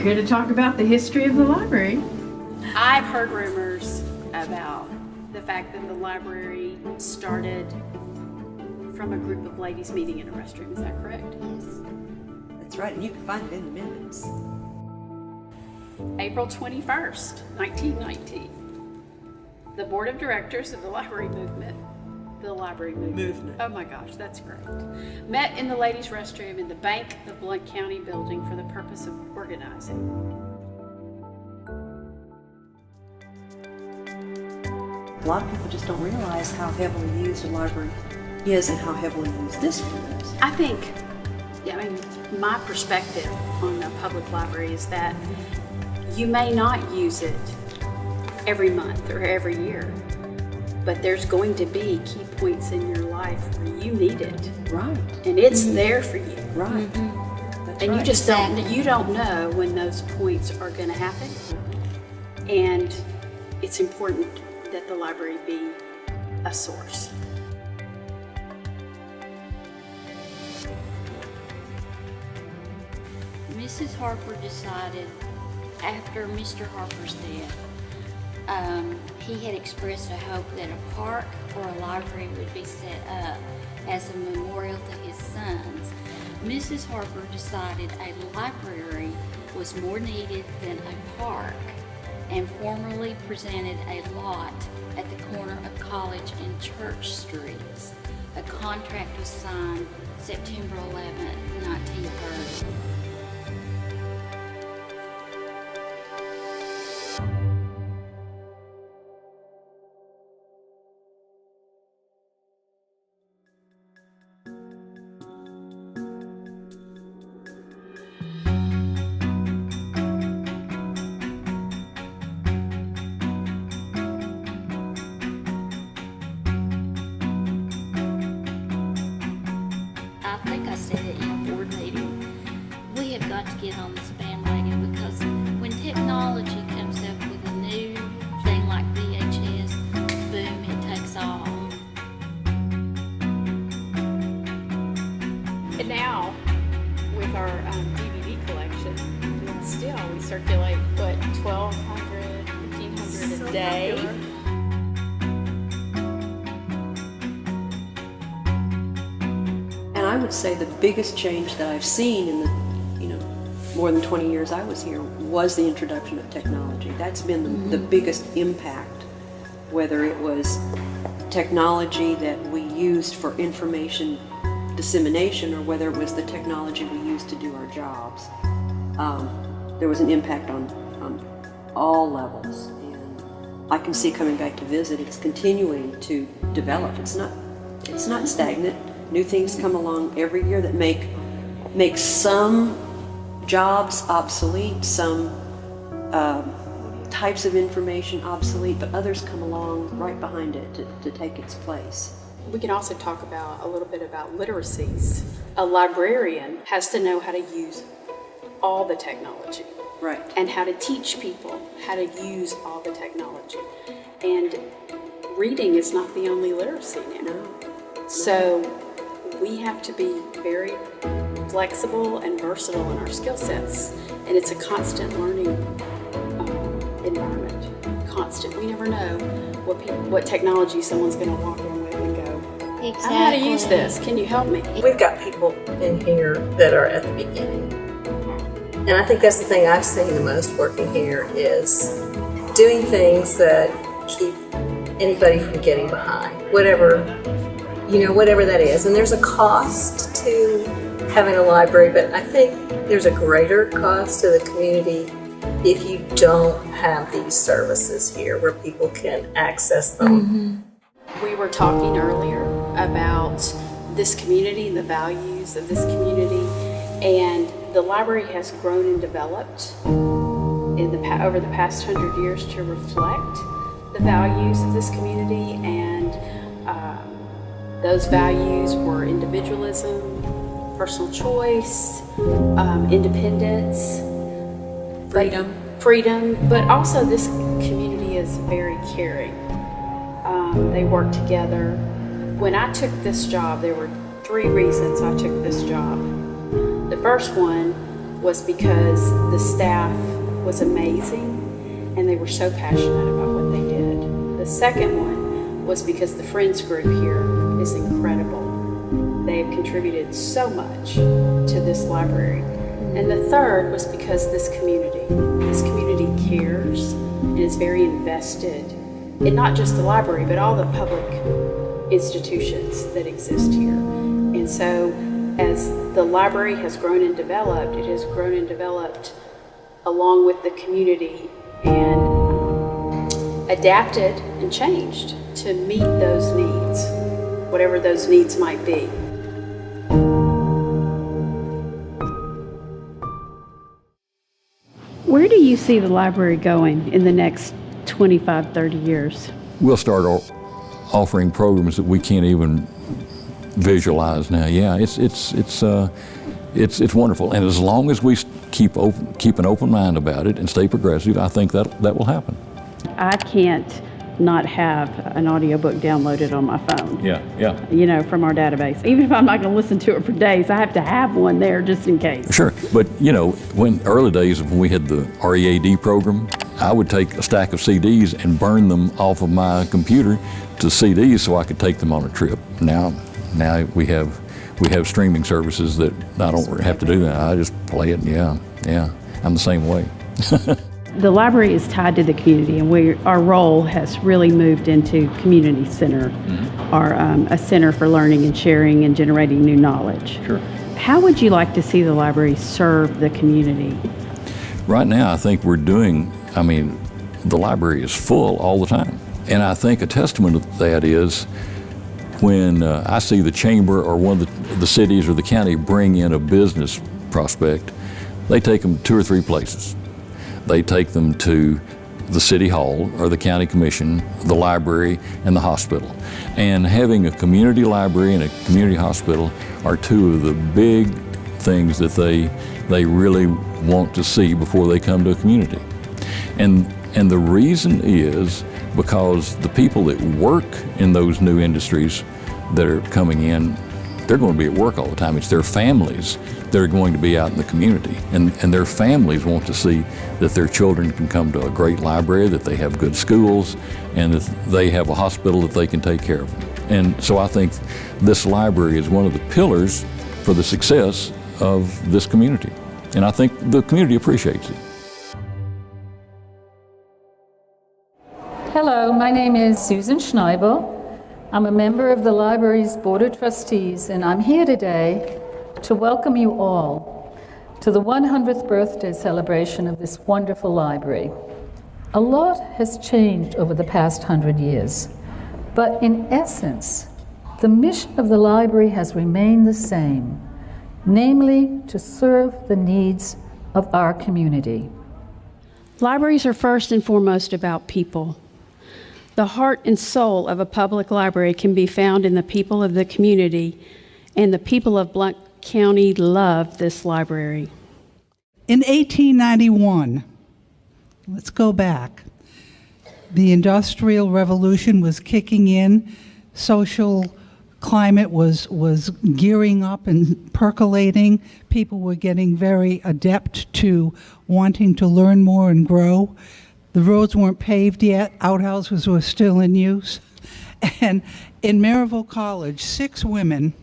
here to talk about the history of the library. I've heard rumors about the fact that the library started from a group of ladies meeting in a restroom. Is that correct? Yes. That's right, and you can find it in the minutes. April 21st, 1919. The Board of Directors of the Library Movement, oh my gosh, that's great, met in the ladies' restroom in the bank of Blount County building for the purpose of organizing. A lot of people just don't realize how heavily used a library is and how heavily used this one is. I think, my perspective on a public library is that you may not use it every month or every year, but there's going to be key points in your life where you need it. Right. And it's there for you. Right. That's and right. You just don't know when those points are going to happen. And it's important that the library be a source. Mrs. Harper decided after Mr. Harper's death, he had expressed a hope that a park or a library would be set up as a memorial to his sons. Mrs. Harper decided a library was more needed than a park and formally presented a lot at the corner of College and Church Streets. A contract was signed September 11th, 1930. I think I said it in a board meeting, we have got to get on this bandwagon because when technology comes up with a new thing like VHS, boom, it takes off. And now, with our DVD collection, still we circulate, 1,200, 1,500 a day. Popular. And I would say the biggest change that I've seen in the, more than 20 years I was here was the introduction of technology. That's been the biggest impact, whether it was technology that we used for information dissemination or whether it was the technology we used to do our jobs. There was an impact on all levels. And I can see coming back to visit, it's continuing to develop. It's not stagnant. New things come along every year that make some jobs obsolete, some types of information obsolete, but others come along right behind it to take its place. We can also talk a little bit about literacies. A librarian has to know how to use all the technology. Right. And how to teach people how to use all the technology. And reading is not the only literacy now. No. So we have to be very flexible and versatile in our skill sets. And it's a constant learning environment. Constant. We never know what technology someone's going to walk in with and go, Exactly. I know how to use this. Can you help me? We've got people in here that are at the beginning. And I think that's the thing I've seen the most working here is doing things that keep anybody from getting behind, whatever that is. And there's a cost to having a library, but I think there's a greater cost to the community if you don't have these services here where people can access them. We were talking earlier about this community and the values of this community, and the library has grown and developed over the past 100 years to reflect the values of this community, and those values were individualism, personal choice, independence, freedom, but also this community is very caring. They work together. When I took this job, there were 3 reasons I took this job. The first one was because the staff was amazing and they were so passionate about what they did. The second one was because the Friends group here is incredible. They have contributed so much to this library. And the third was because this community cares and is very invested in not just the library, but all the public institutions that exist here. And so as the library has grown and developed, it has grown and developed along with the community and adapted and changed to meet those needs, whatever those needs might be. Where do you see the library going in the next 25, 30 years? We'll start offering programs that we can't even visualize now. Yeah, it's wonderful, and as long as we keep an open mind about it and stay progressive, I think that will happen. I can't not have an audiobook downloaded on my phone. Yeah. You know, from our database. Even if I'm not going to listen to it for days, I have to have one there just in case. Sure, but you know, when early days when we had the READ program, I would take a stack of CDs and burn them off of my computer to CDs so I could take them on a trip. Now we have streaming services that I don't have to do that. I just play it. Yeah. I'm the same way. The library is tied to the community, and our role has really moved into community center, or a center for learning and sharing and generating new knowledge. Sure. How would you like to see the library serve the community? Right now, I think the library is full all the time. And I think a testament to that is when I see the chamber or one of the cities or the county bring in a business prospect, they take them 2 or 3 places. They take them to the city hall or the county commission, the library, and the hospital. And having a community library and a community hospital are 2 of the big things that they really want to see before they come to a community. And the reason is because the people that work in those new industries that are coming in, they're going to be at work all the time. It's their families that are going to be out in the community. And their families want to see that their children can come to a great library, that they have good schools, and that they have a hospital that they can take care of them. And so I think this library is one of the pillars for the success of this community. And I think the community appreciates it. Hello, my name is Susan Schneibel. I'm a member of the library's Board of Trustees, and I'm here today to welcome you all to the 100th birthday celebration of this wonderful library. A lot has changed over the past 100 years, but in essence, the mission of the library has remained the same, namely to serve the needs of our community. Libraries are first and foremost about people. The heart and soul of a public library can be found in the people of the community, and the people of Blount County love this library. In 1891, let's go back, the Industrial Revolution was kicking in, social climate was gearing up and percolating. People were getting very adept to wanting to learn more and grow. The roads weren't paved yet, outhouses were still in use. And in Maryville College, 6 women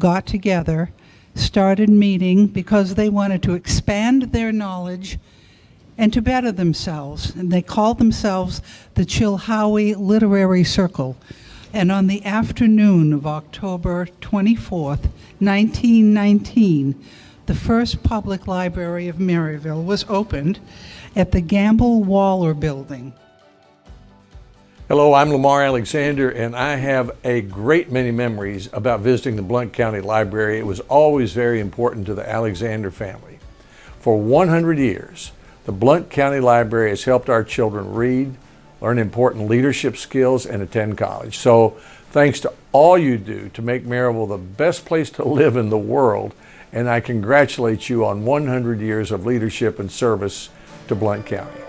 got together, started meeting because they wanted to expand their knowledge and to better themselves. And they called themselves the Chilhowie Literary Circle. And on the afternoon of October 24th, 1919, the first public library of Maryville was opened at the Gamble Waller Building. Hello, I'm Lamar Alexander, and I have a great many memories about visiting the Blount County Library. It was always very important to the Alexander family. For 100 years, the Blount County Library has helped our children read, learn important leadership skills, and attend college. So thanks to all you do to make Maryville the best place to live in the world, and I congratulate you on 100 years of leadership and service to Blount County.